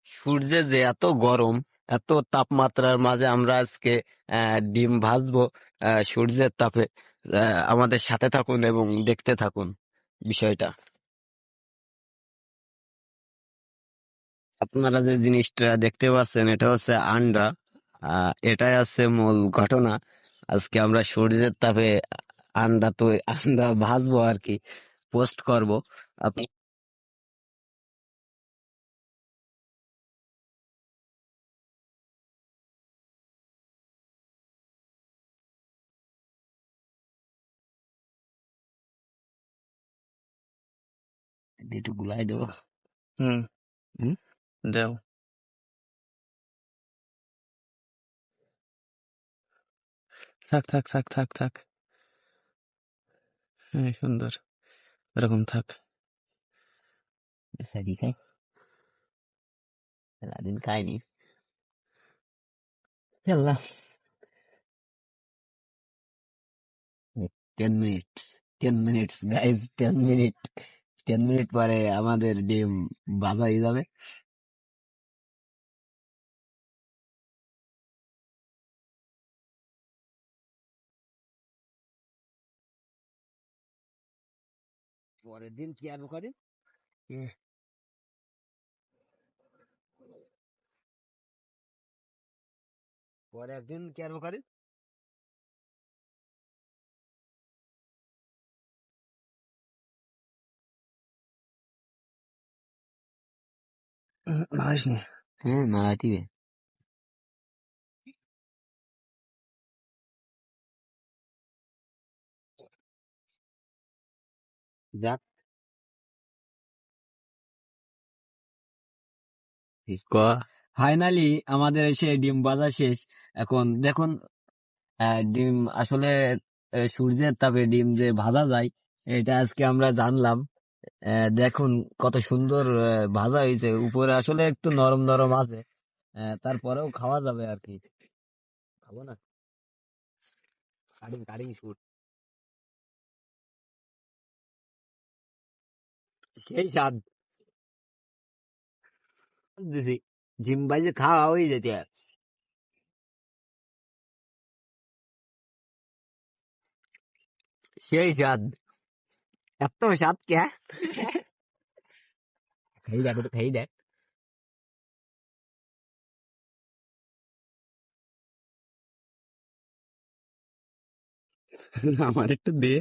সূর্যে যে এত গরম, এত তাপমাত্রার মাঝে আমরা আজকে ডিম ভাজবো সূর্যের তাপে। আমাদের সাথে থাকুন এবং দেখতে থাকুন বিষয়টা। আপনারা যে জিনিসটা দেখতে পাচ্ছেন এটা হচ্ছে আন্ডা। এটাই আছে মূল ঘটনা। আজকে আমরা সূর্যের তাপে আন্ডা ভাজবো আর কি, পোস্ট করব। আপনি একটু গুলাই দেবো। হুম, হুম? দেও। থাক থাক থাক থাক থাক। হ্যাঁ, সুন্দর, এরকম থাক। শাড়ি খাই, সারাদিন খাইনি। আল্লাহ, 10 minute, 10 minute guys, 10 minute, 10 minute পরে আমাদের ডিম ভাজা হয়ে যাবে। পরের দিন কি আর করি, পরের দিন কি আর করি। নাড়াইসনি। হ্যাঁ, নাড়াইতে হবে। যাক, ফাইনালি আমাদের এসে ডিম ভাজা শেষ। এখন দেখুন, ডিম আসলে সূর্যের তাপে ডিম যে ভাজা যায় এটা আজকে আমরা জানলাম। দেখুন কত সুন্দর ভাজা হয়েছে, উপরে আসলে একটু নরম নরম আছে। তারপরেও খাওয়া যাবে আর কি। খাবো না, কাটিং কাটিং শুট সেই স্বাদ দিদি, ডিম ভাজে খাওয়া হয়ে যেতে। সেই স্বাদ, এত স্বাদ কে! খেয়ে দেখ, একটু খেয়ে দেখ। আমার একটু দে।